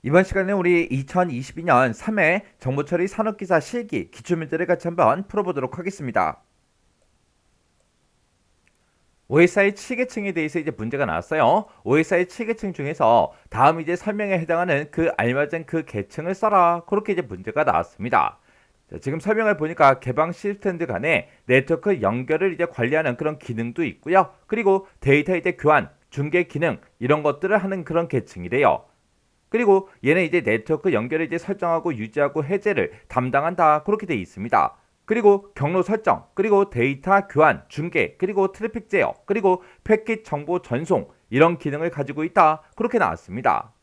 이번 시간에 우리 2022년 3회 정보처리 산업기사 실기 기출문제를 같이 한번 풀어보도록 하겠습니다. OSI 7계층에 대해서 이제 문제가 나왔어요. OSI 7계층 중에서 다음 이제 설명에 해당하는 그 알맞은 그 계층을 써라. 그렇게 이제 문제가 나왔습니다. 자, 지금 설명을 보니까 개방 시스템들 간의 네트워크 연결을 이제 관리하는 그런 기능도 있고요. 그리고 데이터 이제 교환, 중계 기능 이런 것들을 하는 그런 계층이래요. 그리고 얘는 이제 네트워크 연결을 이제 설정하고 유지하고 해제를 담당한다. 그렇게 되어 있습니다. 그리고 경로 설정, 그리고 데이터 교환, 중계, 그리고 트래픽 제어, 그리고 패킷 정보 전송 이런 기능을 가지고 있다. 그렇게 나왔습니다.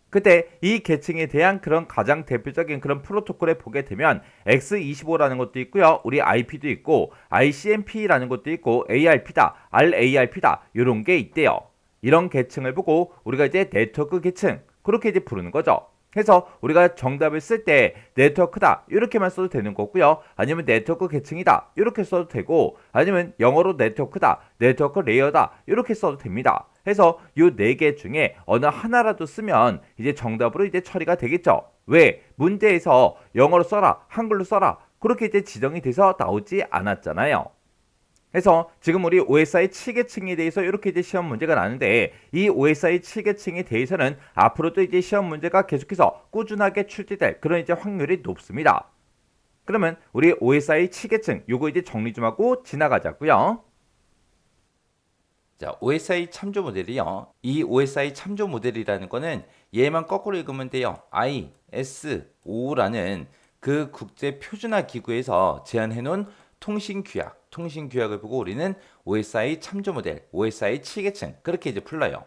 그때 이 계층에 대한 그런 가장 대표적인 그런 프로토콜에 보게 되면 X25라는 것도 있고요. 우리 IP도 있고 ICMP라는 것도 있고 ARP다, RARP다 이런 게 있대요. 이런 계층을 보고 우리가 이제 네트워크 계층 그렇게 이제 부르는 거죠. 해서 우리가 정답을 쓸 때 네트워크다 이렇게만 써도 되는 거고요. 아니면 네트워크 계층이다 이렇게 써도 되고 아니면 영어로 네트워크다, 네트워크 레이어다 이렇게 써도 됩니다. 해서 요 네 개 중에 어느 하나라도 쓰면 이제 정답으로 이제 처리가 되겠죠. 왜? 문제에서 영어로 써라, 한글로 써라 그렇게 이제 지정이 돼서 나오지 않았잖아요. 그래서 지금 우리 OSI 7계층에 대해서 이렇게 이제 시험 문제가 나는데 이 OSI 7계층에 대해서는 앞으로도 이제 시험 문제가 계속해서 꾸준하게 출제될 그런 이제 확률이 높습니다. 그러면 우리 OSI 7계층 요거 이제 정리 좀 하고 지나가자고요. 자, OSI 참조 모델이요. 이 OSI 참조 모델이라는 거는 얘만 거꾸로 읽으면 돼요. ISO라는 그 국제 표준화 기구에서 제안해 놓은 통신 규약을 보고 우리는 OSI 참조 모델, OSI 7계층 그렇게 이제 불러요.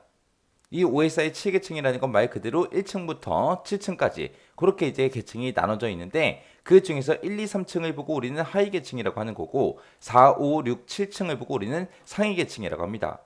이 OSI 7계층이라는 건 말 그대로 1층부터 7층까지 그렇게 이제 계층이 나눠져 있는데 그 중에서 1, 2, 3층을 보고 우리는 하위 계층이라고 하는 거고 4, 5, 6, 7층을 보고 우리는 상위 계층이라고 합니다.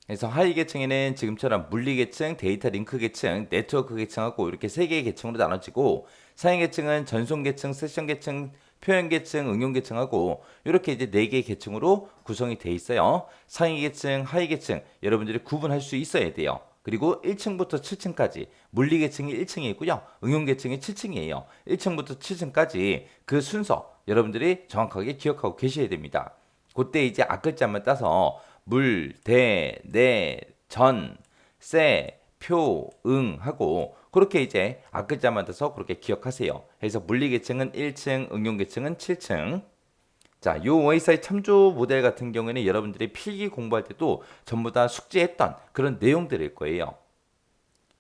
그래서 하위 계층에는 지금처럼 물리 계층, 데이터 링크 계층, 네트워크 계층하고 이렇게 세 개의 계층으로 나눠지고 상위 계층은 전송 계층, 세션 계층, 표현 계층, 응용 계층하고 이렇게 이제 네 개의 계층으로 구성이 돼 있어요. 상위 계층, 하위 계층 여러분들이 구분할 수 있어야 돼요. 그리고 1층부터 7층까지 물리 계층이 1층에 있고요. 응용 계층이 7층이에요. 1층부터 7층까지 그 순서 여러분들이 정확하게 기억하고 계셔야 됩니다. 그때 이제 앞글자만 따서 물, 대, 내, 전, 세, 표, 응 하고 그렇게 이제 앞글자만 따서 그렇게 기억하세요. 그래서 물리 계층은 1층, 응용 계층은 7층. 자, 요 OSI 참조 모델 같은 경우에는 여러분들이 필기 공부할 때도 전부 다 숙지했던 그런 내용들일 거예요.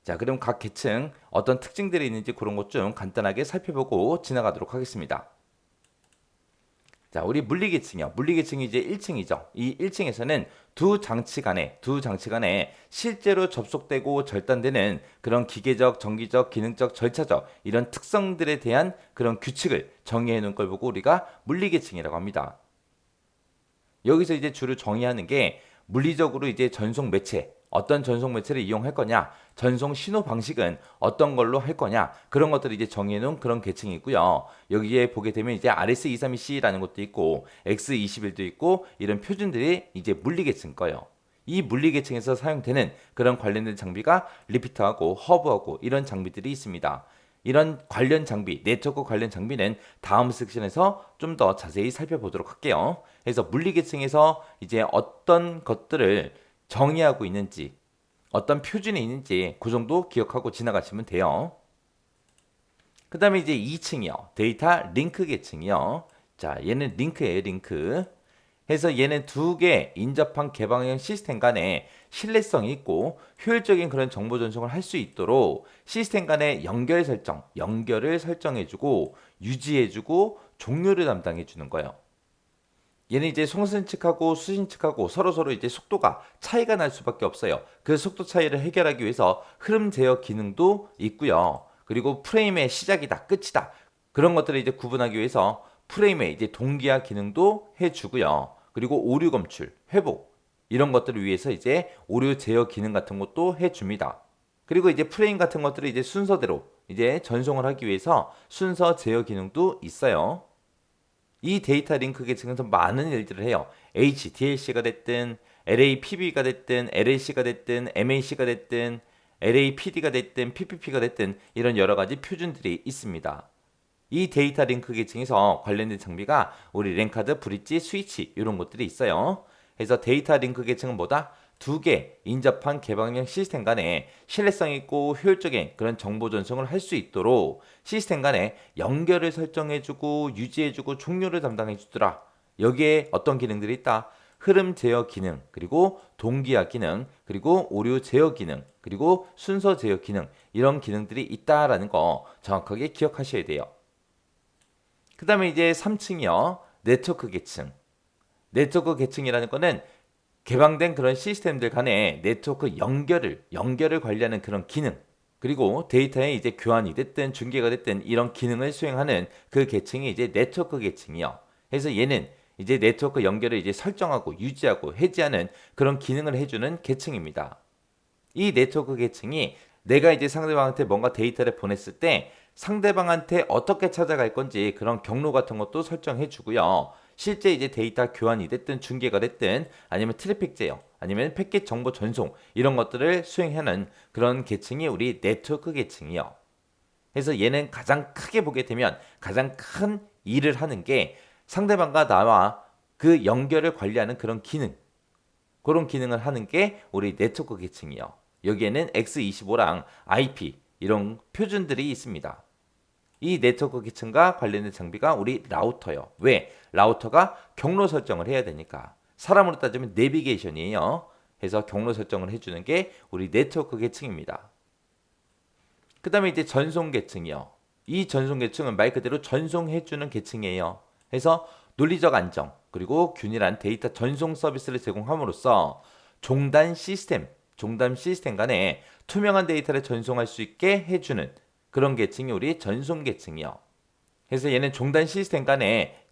자, 그럼 각 계층 어떤 특징들이 있는지 그런 것 좀 간단하게 살펴보고 지나가도록 하겠습니다. 자, 우리 물리계층이요. 물리계층이 이제 1층이죠. 이 1층에서는 두 장치 간에 실제로 접속되고 절단되는 그런 기계적, 전기적, 기능적, 절차적 이런 특성들에 대한 그런 규칙을 정의해 놓은 걸 보고 우리가 물리계층이라고 합니다. 여기서 이제 주로 정의하는 게 물리적으로 이제 전송 매체, 어떤 전송 매체를 이용할 거냐, 전송 신호 방식은 어떤 걸로 할 거냐, 그런 것들을 이제 정해 놓은 그런 계층이 있고요. 여기에 보게 되면 이제 RS232C라는 것도 있고, X21도 있고, 이런 표준들이 이제 물리 계층 거예요. 이 물리 계층에서 사용되는 그런 관련된 장비가 리피터하고 허브하고 이런 장비들이 있습니다. 이런 관련 장비, 네트워크 관련 장비는 다음 섹션에서 좀 더 자세히 살펴보도록 할게요. 그래서 물리계층에서 이제 어떤 것들을 정의하고 있는지, 어떤 표준이 있는지 그 정도 기억하고 지나가시면 돼요. 그 다음에 이제 2층이요. 데이터 링크 계층이요. 자, 얘는 링크예요, 링크. 해서 얘는 두 개 인접한 개방형 시스템 간에 신뢰성이 있고 효율적인 그런 정보 전송을 할 수 있도록 시스템 간의 연결을 설정해주고 유지해주고 종료를 담당해주는 거예요. 얘는 이제 송신 측하고 수신 측하고 서로 이제 속도가 차이가 날 수밖에 없어요. 그 속도 차이를 해결하기 위해서 흐름 제어 기능도 있고요. 그리고 프레임의 시작이다, 끝이다. 그런 것들을 이제 구분하기 위해서 프레임의 이제 동기화 기능도 해주고요. 그리고 오류 검출, 회복 이런 것들을 위해서 이제 오류 제어 기능 같은 것도 해줍니다. 그리고 이제 프레임 같은 것들을 이제 순서대로 이제 전송을 하기 위해서 순서 제어 기능도 있어요. 이 데이터 링크 계층에서 많은 일들을 해요. HDLC가 됐든 LAPB가 됐든 LLC가 됐든 MAC가 됐든 LAPD가 됐든 PPP가 됐든 이런 여러 가지 표준들이 있습니다. 이 데이터 링크 계층에서 관련된 장비가 우리 랜카드, 브릿지, 스위치 이런 것들이 있어요. 그래서 데이터 링크 계층은 뭐다? 두 개 인접한 개방형 시스템 간에 신뢰성 있고 효율적인 그런 정보 전송을 할 수 있도록 시스템 간에 연결을 설정해주고 유지해주고 종료를 담당해주더라. 여기에 어떤 기능들이 있다? 흐름 제어 기능, 그리고 동기화 기능, 그리고 오류 제어 기능, 그리고 순서 제어 기능 이런 기능들이 있다라는 거 정확하게 기억하셔야 돼요. 그 다음에 이제 3층이요. 네트워크 계층. 네트워크 계층이라는 거는 개방된 그런 시스템들 간에 네트워크 연결을 관리하는 그런 기능. 그리고 데이터의 이제 교환이 됐든 중계가 됐든 이런 기능을 수행하는 그 계층이 이제 네트워크 계층이요. 그래서 얘는 이제 네트워크 연결을 이제 설정하고 유지하고 해지하는 그런 기능을 해주는 계층입니다. 이 네트워크 계층이 내가 이제 상대방한테 뭔가 데이터를 보냈을 때 상대방한테 어떻게 찾아갈 건지 그런 경로 같은 것도 설정해 주고요. 실제 이제 데이터 교환이 됐든 중계가 됐든 아니면 트래픽 제어 아니면 패킷 정보 전송 이런 것들을 수행하는 그런 계층이 우리 네트워크 계층이요. 그래서 얘는 가장 크게 보게 되면 가장 큰 일을 하는 게 상대방과 나와 그 연결을 관리하는 그런 기능 그런 기능을 하는 게 우리 네트워크 계층이요. 여기에는 X25랑 IP 이런 표준들이 있습니다. 이 네트워크 계층과 관련된 장비가 우리 라우터요. 왜? 라우터가 경로 설정을 해야 되니까. 사람으로 따지면 내비게이션이에요. 해서 경로 설정을 해주는 게 우리 네트워크 계층입니다. 그 다음에 이제 전송 계층이요. 이 전송 계층은 말 그대로 전송해주는 계층이에요. 그래서 논리적 안정 그리고 균일한 데이터 전송 서비스를 제공함으로써 종단 시스템 간에 투명한 데이터를 전송할 수 있게 해주는 그런 계층이 우리 전송 계층이요. 그래서 얘는 종단 시스템 간에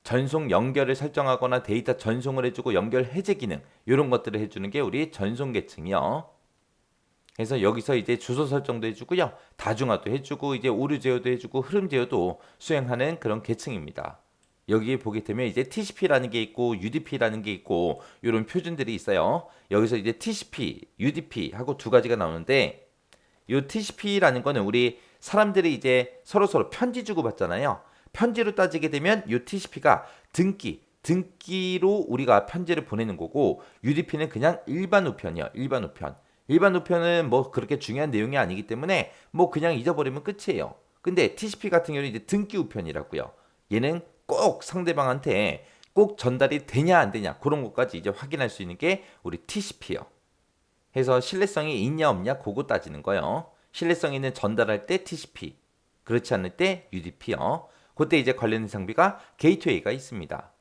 전송 연결을 설정하거나 데이터 전송을 해주고 연결 해제 기능 이런 것들을 해주는 게 우리 전송 계층이요. 그래서 여기서 이제 주소 설정도 해주고요. 다중화도 해주고 이제 오류 제어도 해주고 흐름 제어도 수행하는 그런 계층입니다. 여기에 보게 되면 이제 TCP라는 게 있고 UDP라는 게 있고 이런 표준들이 있어요. 여기서 이제 TCP, UDP 하고 두 가지가 나오는데 이 TCP라는 거는 우리 사람들이 이제 서로 편지 주고 받잖아요. 편지로 따지게 되면 이 TCP가 등기로 우리가 편지를 보내는 거고 UDP는 그냥 일반 우편이요. 일반 우편. 일반 우편은 뭐 그렇게 중요한 내용이 아니기 때문에 뭐 그냥 잊어버리면 끝이에요. 근데 TCP 같은 경우는 이제 등기 우편이라고요. 얘는 꼭 상대방한테 꼭 전달이 되냐 안 되냐 그런 것까지 이제 확인할 수 있는 게 우리 TCP요. 해서 신뢰성이 있냐 없냐 그거 따지는 거예요. 신뢰성 있는 전달할 때 TCP, 그렇지 않을 때 UDP요. 그때 이제 관련된 장비가 게이트웨이가 있습니다.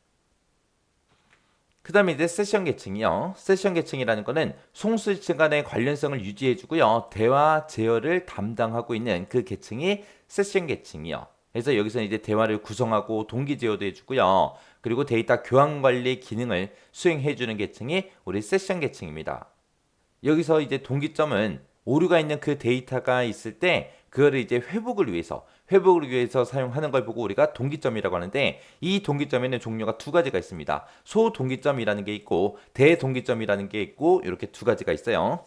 그 다음에 이제 세션 계층이요. 세션 계층이라는 거는 송수층 간의 관련성을 유지해주고요. 대화 제어를 담당하고 있는 그 계층이 세션 계층이요. 그래서 여기서 이제 대화를 구성하고 동기 제어도 해주고요. 그리고 데이터 교환 관리 기능을 수행해주는 계층이 우리 세션 계층입니다. 여기서 이제 동기점은 오류가 있는 그 데이터가 있을 때 그거를 이제 회복을 위해서 사용하는 걸 보고 우리가 동기점이라고 하는데 이 동기점에는 종류가 두 가지가 있습니다. 소동기점이라는 게 있고 대동기점이라는 게 있고 이렇게 두 가지가 있어요.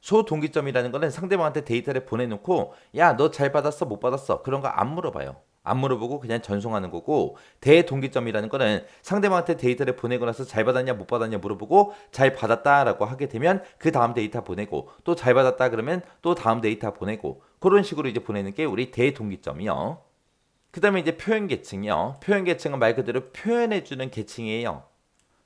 소동기점이라는 거는 상대방한테 데이터를 보내놓고 야, 너 잘 받았어? 못 받았어? 그런 거 안 물어봐요. 안 물어보고 그냥 전송하는 거고 대동기점이라는 거는 상대방한테 데이터를 보내고 나서 잘 받았냐 못 받았냐 물어보고 잘 받았다라고 하게 되면 그 다음 데이터 보내고 또 잘 받았다 그러면 또 다음 데이터 보내고 그런 식으로 이제 보내는 게 우리 대동기점이요. 그 다음에 이제 표현 계층이요. 표현 계층은 말 그대로 표현해주는 계층이에요.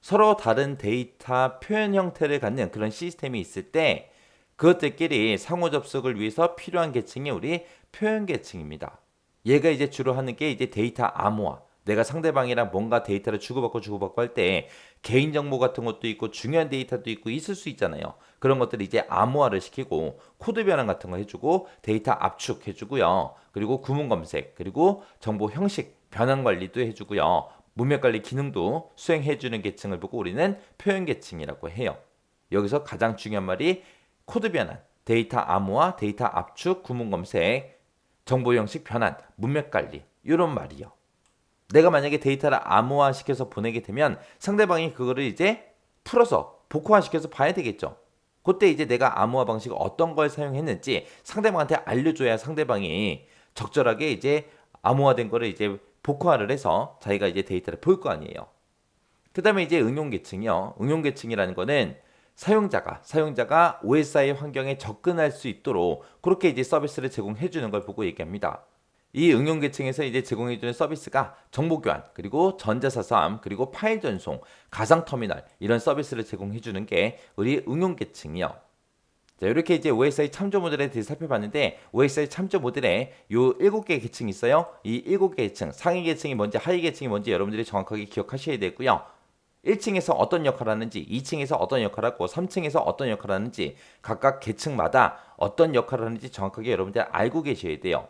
서로 다른 데이터 표현 형태를 갖는 그런 시스템이 있을 때 그것들끼리 상호 접속을 위해서 필요한 계층이 우리 표현 계층입니다. 얘가 이제 주로 하는 게 이제 데이터 암호화. 내가 상대방이랑 뭔가 데이터를 주고받고 할 때 개인정보 같은 것도 있고 중요한 데이터도 있고 있을 수 있잖아요. 그런 것들을 이제 암호화를 시키고 코드 변환 같은 거 해주고 데이터 압축해주고요. 그리고 구문 검색 그리고 정보 형식 변환 관리도 해주고요. 문맥 관리 기능도 수행해주는 계층을 보고 우리는 표현 계층이라고 해요. 여기서 가장 중요한 말이 코드 변환, 데이터 암호화, 데이터 압축, 구문 검색, 정보 형식 변환, 문맥 관리 이런 말이요. 내가 만약에 데이터를 암호화 시켜서 보내게 되면 상대방이 그거를 이제 풀어서 복호화 시켜서 봐야 되겠죠. 그때 이제 내가 암호화 방식을 어떤 걸 사용했는지 상대방한테 알려줘야 상대방이 적절하게 이제 암호화된 거를 이제 복화를 해서 자기가 이제 데이터를 볼 거 아니에요. 그 다음에 이제 응용 계층이요. 응용 계층이라는 거는 사용자가 OSI 환경에 접근할 수 있도록 그렇게 이제 서비스를 제공해 주는 걸 보고 얘기합니다. 이 응용 계층에서 이제 제공해 주는 서비스가 정보 교환, 그리고 전자사서함, 그리고 파일 전송, 가상 터미널 이런 서비스를 제공해 주는 게 우리 응용 계층이요. 자, 이렇게 이제 OSI 참조 모델에 대해서 살펴봤는데 OSI 참조 모델에 요 7개 계층이 있어요. 이 7개 계층, 상위 계층이 뭔지 하위 계층이 뭔지 여러분들이 정확하게 기억하셔야 되고요. 1층에서 어떤 역할을 하는지, 2층에서 어떤 역할을 하고 3층에서 어떤 역할을 하는지 각각 계층마다 어떤 역할을 하는지 정확하게 여러분들 알고 계셔야 돼요.